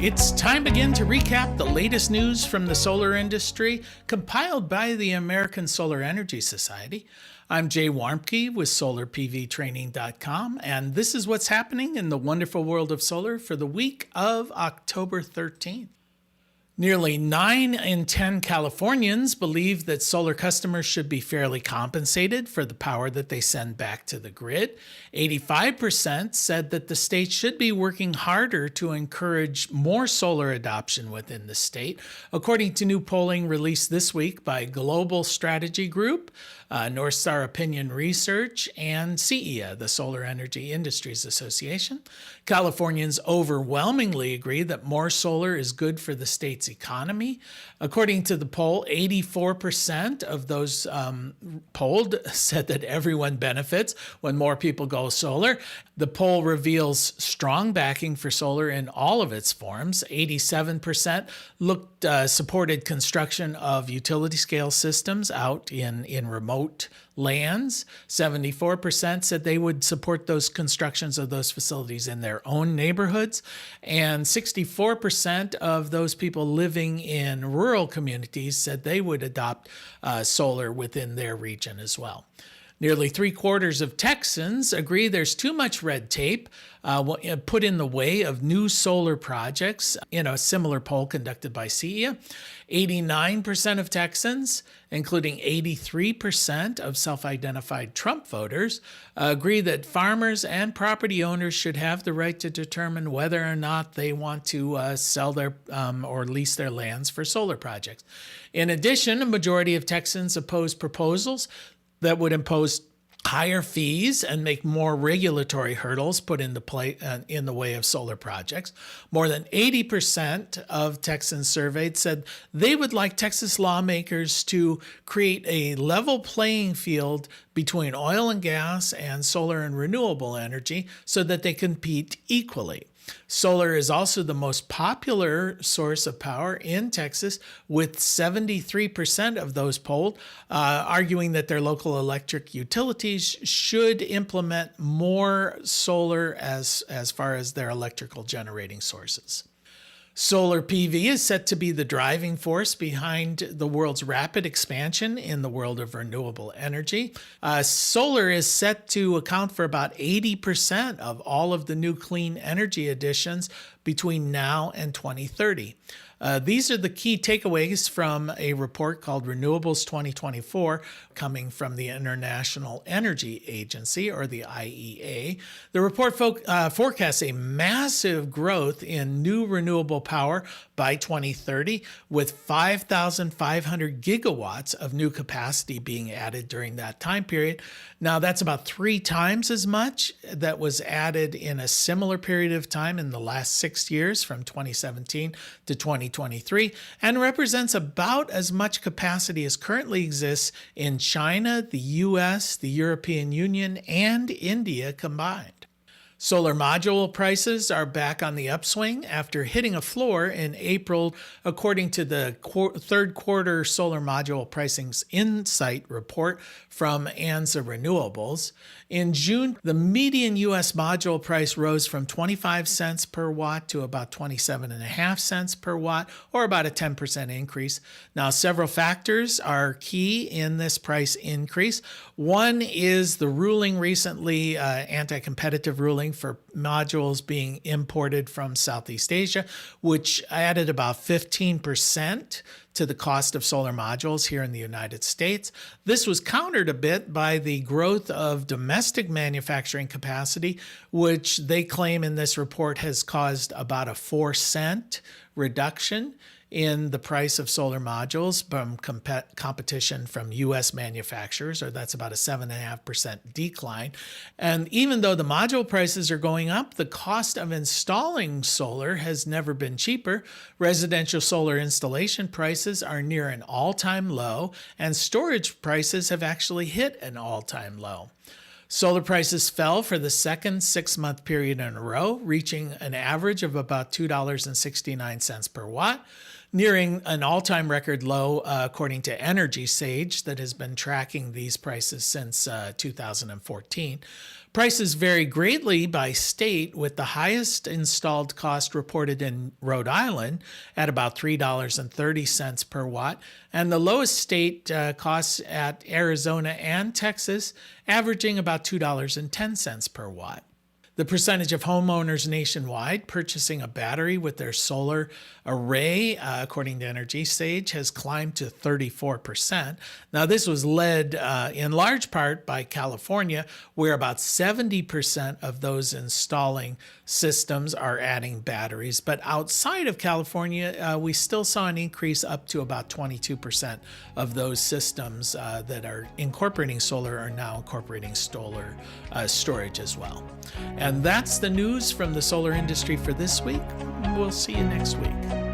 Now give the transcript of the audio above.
It's time again to recap the latest news from the solar industry, compiled by the American Solar Energy Society. I'm Jay Warmke with SolarPVTraining.com, and this is what's happening in the wonderful world of solar for the week of October 13th. Nearly 9 in 10 Californians believe that solar customers should be fairly compensated for the power that they send back to the grid. 85% said that the state should be working harder to encourage more solar adoption within the state, according to new polling released this week by Global Strategy Group, North Star Opinion Research, and CEA, the Solar Energy Industries Association. Californians overwhelmingly agree that more solar is good for the state's economy. According to the poll, 84% of those polled said that everyone benefits when more people go solar. The poll reveals strong backing for solar in all of its forms. 87% supported construction of utility scale systems out in remote lands. 74% said they would support those constructions of those facilities in their own neighborhoods. And 64% of those people living in rural communities said they would adopt solar within their region as well. Nearly 3/4 of Texans agree there's too much red tape put in the way of new solar projects in a similar poll conducted by CEA. 89% of Texans, including 83% of self-identified Trump voters, agree that farmers and property owners should have the right to determine whether or not they want to sell their or lease their lands for solar projects. In addition, a majority of Texans oppose proposals that would impose higher fees and make more regulatory hurdles put into play in the way of solar projects. More than 80% of Texans surveyed said they would like Texas lawmakers to create a level playing field between oil and gas and solar and renewable energy so that they compete equally. Solar is also the most popular source of power in Texas, with 73% of those polled arguing that their local electric utilities should implement more solar as far as their electrical generating sources. Solar PV is set to be the driving force behind the world's rapid expansion in the world of renewable energy. Solar is set to account for about 80% of all of the new clean energy additions between now and 2030. These are the key takeaways from a report called Renewables 2024, coming from the International Energy Agency, or the IEA. The report forecasts a massive growth in new renewable power by 2030, with 5,500 gigawatts of new capacity being added during that time period. Now, that's about 3 times as much that was added in a similar period of time in the last 6 years, from 2017 to 2023, and represents about as much capacity as currently exists in China, the US, the European Union, and India combined. Solar module prices are back on the upswing after hitting a floor in April, according to the third quarter solar module pricing's insight report from ANSA Renewables. In June, the median U.S. module price rose from 25 cents per watt to about 27.5 cents per watt, or about a 10% increase. Now, several factors are key in this price increase. One is the ruling recently, anti-competitive ruling for modules being imported from Southeast Asia, which added about 15% to the cost of solar modules here in the United States. This was countered a bit by the growth of domestic manufacturing capacity, which they claim in this report has caused about a 4-cent reduction in the price of solar modules from competition from U.S. manufacturers, or that's about a 7.5% decline. And even though the module prices are going up, the cost of installing solar has never been cheaper. Residential solar installation prices are near an all-time low, and storage prices have actually hit an all-time low. Solar prices fell for the second 6-month period in a row, reaching an average of about $2.69 per watt. nearing an all-time record low, according to Energy Sage, that has been tracking these prices since 2014. Prices vary greatly by state, with the highest installed cost reported in Rhode Island at about $3.30 per watt, and the lowest state costs at Arizona and Texas, averaging about $2.10 per watt. The percentage of homeowners nationwide purchasing a battery with their solar array, according to Energy Sage, has climbed to 34%. Now, this was led in large part by California, where about 70% of those installing systems are adding batteries. But outside of California, we still saw an increase up to about 22% of those systems that are incorporating solar are now incorporating solar storage as well. And that's the news from the solar industry for this week. We'll see you next week.